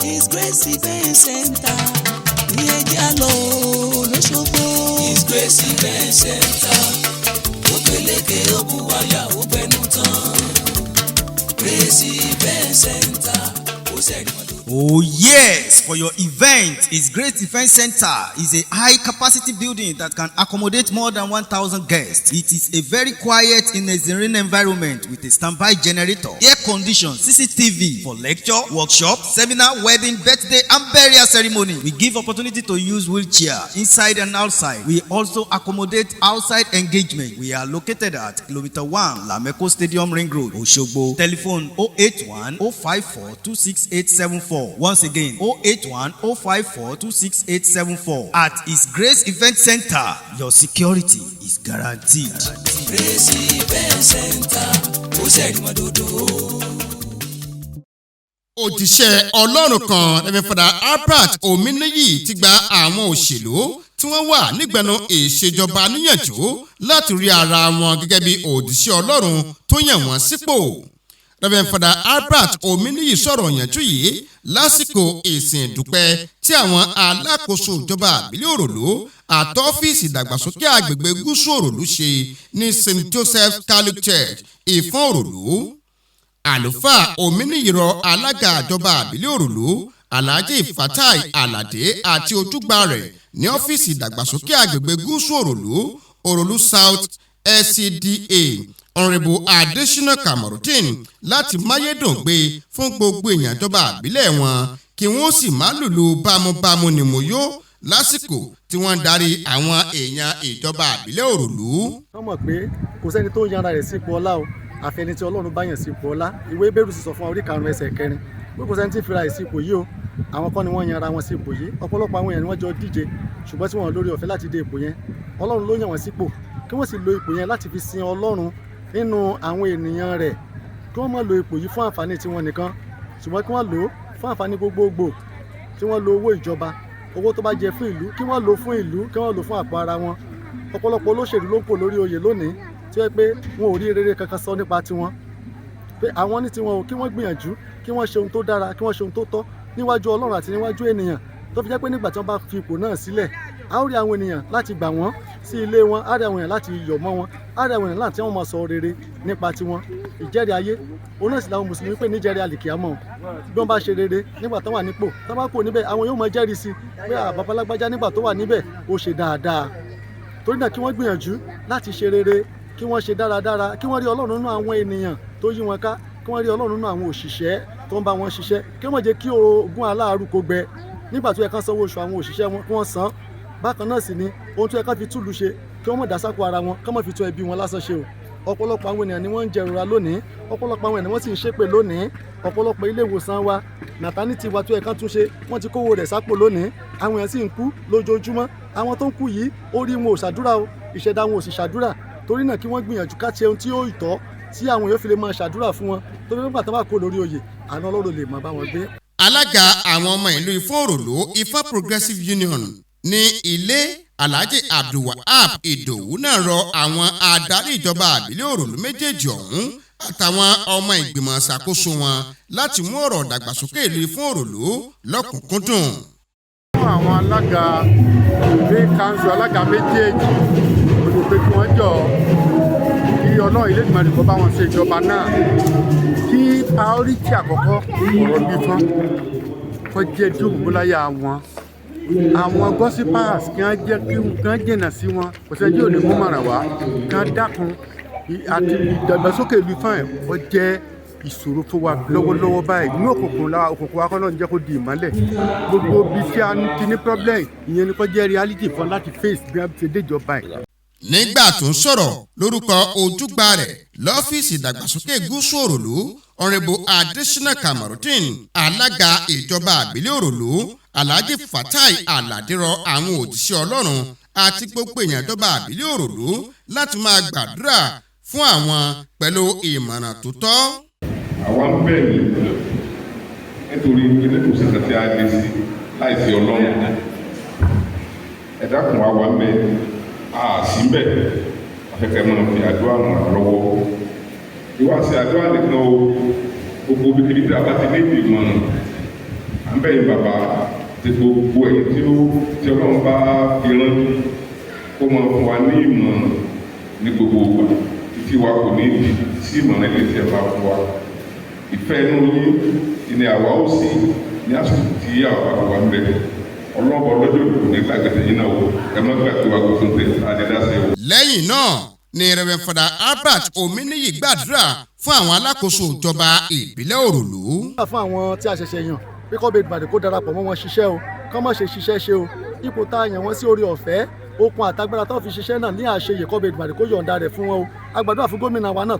His Grace Event Center ní ẹjẹ́ àlọ́ lóṣogbo. His Grace Event Center ó peléke ó bu wáyà ó bẹnu tán. Grace Event Center ó sẹ́ni wọn. Oh yes, for your event, His Grace Event Center is a high-capacity building that can accommodate more than 1,000 guests. It is a very quiet in a serene environment with a standby generator, air condition, CCTV for lecture, workshop, seminar, wedding, birthday, and burial ceremony. We give opportunity to use wheelchair inside and outside. We also accommodate outside engagement. We are located at Kilometer 1, Lameko Stadium Ring Road, Oshogbo. Telephone 081 054 26874. Once again, 081 054 26874. At His Grace Event Center, your security is guaranteed. Grace Event Center, ó sẹ́ni wọn dodo. Òjíṣẹ́ Ọlọ́run kan Rẹ́fẹ̀rẹ́ndà Àlùfáà Ominiyi ti gba àwọn òṣèlú tí wọ́n wà nígbẹ̀nu ìṣèjọba níyànjú láti rí ara wọn gẹ́gẹ́ bí òjíṣẹ́ Ọlọ́run tó yàn wọ́n sípò. Rẹ́fẹ̀rẹ́ndà Àlùfáà Ominiyi sọ̀rọ̀ ìyànjú yìí lásìkò ìsìn ìdúpẹ́ tí àwọn alákòóso ìjọba ìbílẹ̀ Òròlú àtọ́fíìsì ìdàgbàsókè àgbègbè gúúsù Òròlú ṣe ní St. Joseph Catholic Church Ìfọ̀n Òròlú. Àlùfáà Ominiyi rọ alága ìjọba ìbílẹ̀ Òròlú Alhaji Fatai Alade àti ojúgbà rẹ̀ ní ọ́fíìsì ìdàgbàsókè àgbègbè gúúsù Òròlú Òròlú South SCDA Honorable Adesina Kamarudin láti máyédùn gbé fún gbogbo èèyàn ìjọba ìbílẹ̀ wọn kí wọ́n sì má lùlù bámúbámú ni mo yó lásìkò tí wọ́n ń darí àwọn èèyàn ìjọba ìbílẹ̀ Òròlú. wọ́n mọ̀ pé kò sẹ́ni tó ń yan ara rẹ̀ sípò ọlá o àfẹni tí Ọlọ́run bá yàn sípò ọlá. Ìwé Hébérù sì sọ fún orí 5 ẹsẹ̀ 4 pé kò sẹ́ni tí ń fira ẹ̀ sípò yìí o. Àwọn kan ni wọ́n yan ara wọn sípò yìí. Ọ̀pọ̀lọpọ̀ àwọn èèyàn ni wọ́n jọ díje ṣùgbọ́n tí wọ́n lórí ọ̀fẹ́ láti dé ipò yẹn. Ọlọ́run ló yàn wọ́n sípò kí wọ́n sì lo ipò yẹn láti fi sin Ọlọ́run nínú àwọn ènìyàn rẹ̀. Kí wọ́n má lo ipò yìí fún àǹfààní tiwọn nìkan ṣùgbọ́n kí wọ́n lò ó fún àǹfààní gbogbogbò. Kí wọ́n lo owó ìjọba, owó tó bá jẹ fún ìlú, kí wọ́n lò fún ìlú, kí wọ́n lò fún àpò ara wọn. Ọ̀pọ̀lọpọ̀ olóṣèlú ló ń pò lórí oyè lónìí tí ó yẹ pé wọn ò rí rere kankan sọ nípa tiwọn. Pé àwọn ní tiwọn o, kí wọ́n gbìyànjú, kí wọ́n ṣe ohun tó dára, kí wọ́n ṣe ohun tó tọ́ níwájú Ọlọ́run àti níwájú ènìyàn. Tó fi jẹ́ pé nígbà tí wọ́n bá fi ipò náà sílẹ̀, a ó rí àwọn ènìyàn láti gbà wọ́n sí ilé wọn, a rí àwọn ènìyàn láti yọ̀ mọ́ wọn, a rí àwọn ènìyàn láti wọ́n máa sọ rere nípa tiwọn. Ìjẹ́rìí ayé, òun náà sì làwọn mùsùlùmí pè ní ìjẹ́rìí àlìkìyámọ̀. Bí wọ́n bá ṣe rere nígbà tó wà nípò, tó bá kú níbẹ̀, àwọn yóò máa jẹ́rìí sí pé bàbá lágbájá nígbà tó wà níbẹ̀ ó ṣe dáadáa. Torí náà kí wọ́n gbìyànjú láti ṣe rere, kí wọ́n ṣe dáradára, kí wọ́n rí Ọlọ́run nínú àwọn ènìyàn tó yí wọn ká, kí wọ́n rí Ọlọ́run nínú àwọn òṣìṣẹ́ tó ń bá wọn ṣiṣẹ́, kí wọ́n jẹ́ kí ogún aláàrú kó gbẹ. Nígbà tó yẹ kán sanwó oṣù àwọn òṣìṣẹ́ wọn kí wọ́n san. Bákan náà sì ni ohun tó yẹ kán fi túlù ṣe kí wọ́n má dá sápò ara wọn, kán má fi tún ẹbí wọn lásán ṣe o. Ọ̀pọ̀lọpọ̀ àwọn ènìyàn ni wọ́n ń jẹrora lónìí, ọ̀pọ̀lọpọ̀ àwọn ènìyàn wọ́n sì ń ṣépè lónìí. Ọ̀pọ̀lọpọ̀ ilé ìwòsàn wa maternity wa tó yẹ kán tún ṣe wọ́n ti kówó rẹ̀ sápò lónìí. Àwọn èèyàn sì ń kú lójoojúmọ́. Àwọn tó ń kú yìí orí wọn ò ṣàdúrà o, ìṣẹ̀dá wọn ò sì ṣàdúrà. Torí náà kí wọ́n gbìyànjú ká ṣe ohun tí ó ìtọ́ tí àwọn èèyàn fi lè máa ṣàdúrà fún wọn. Torí nígbà tó bá kó lórí oyè àná Ọlọ́run lè máa bá wọn gbé. Alága àwọn ọmọ ìlú Ìfọ̀n Òròlú Ifá Progressive Union ní ilé Alhaji Abdulwahab Ìdòwú náà rọ àwọn adarí ìjọba ìbílẹ̀ Òròlú méjèèjì ọ̀hún àtàwọn ọmọ ìgbìmọ̀ ìṣàkóso wọn láti mú ọ̀rọ̀ ìdàgbàsókè ìlú Ìfọ̀n Òròlú lọ́kùnkúndùn. Fún àwọn alága ilé kanṣu alága méjèèjì olùkọ́ pé kí wọ́n jọ kí Ọlọ́run ilé ìgbìmọ̀ ìdìbò bá wọn ṣe ìjọba náà kí priority àkọ́kọ́ ọ̀rọ̀ bí fún kó jẹ́ dúgbòláyà wọn. Àwọn gossipers kí wọ́n jẹ́ kí wọ́n jìnnà sí wọn kò sẹ́ni tí ò ní mú mọ̀ràn wá kí wọ́n dákun àti ìdàgbàsókè ìlú Ìfọ̀n ó jẹ́ ìṣòro fún wa lọ́wọ́lọ́wọ́ báyìí. Inú òkùnkùn wa kọ́ lọ́n jẹ́ kó di ìmọ́lẹ̀. Gbogbo ibi tí a ti ní problem ìyẹn ni kó jẹ́ reality fún láti face bí wọ́n ti déjọba ẹ̀. Nígbà tó ń sọ̀rọ̀ lórúkọ ojúgbà rẹ̀ lọ́fíìsì ìdàgbàsókè gúúsù Òròlú Honorable Adesina Kamarudin alága ìjọba ìbílẹ̀ Òròlú Alhaji Fatai Alade rọ àwọn òjíṣẹ́ Ọlọ́run àti gbogbo èèyàn ìjọba ìbílẹ̀ Òròlú láti máa gbàdúrà fún àwọn pẹ̀lú ìmọ̀ràn tó tọ́. Àwa ń bẹ̀ yín nítorí ilé kò sí kàtí àgbè sí láìsí Ọlọ́run. Ẹ dákun àwa ń bẹ̀ sí bẹ́ẹ̀ afẹ́kẹ́ máa fi àdúrà ràn lọ́wọ́. Ìwà sí àdúrà nìkan o, gbogbo gbogbo bíkíbi tí a bá ti ní ìmọ̀ràn à ń bẹ̀yìn bàbá ti gbogbo ẹ̀yìn tí Ọlọ́run bá fi rán kó máa fún wa ní ìmọ̀ràn ní gbogbo ìgbà títí wa kò ní ìdí sí ìmọ̀ràn ilé tí ẹ bá fún wa. Ìfẹ́ inú yín ni àwa ó sì ní àsìkò tí àwa bá wà ń bẹ̀. Ọlọ́bọ̀ lọ́jọ́ ìlú ní gbàgede yín náà o ẹ má gbàgbé wa kó fún tẹ̀ adédáṣe o. Lẹ́yìn náà ni Reverend Father Àlùfáà Ominiyi gbàdúrà fún àwọn alákòóso ìjọba ìbílẹ̀ Òròlú. fún àwọn tí a ṣẹ̀ṣẹ̀ yàn pé kọ́ bẹ́ẹ̀ Ìbàdàn kó darapọ̀ mọ́ wọn ṣiṣẹ́ o kọ́ má ṣe ṣiṣẹ́ ṣe o ipò tá a yàn wọ́n sí orí ọ̀fẹ́ okun àtagbára tó fi ṣiṣẹ́ náà ní àṣeyè kọ́ bẹ́ẹ̀ Ìbàdàn kó yọ̀ǹda rẹ̀ fún wọn o a gbàdúrà fún gómìnà wa náà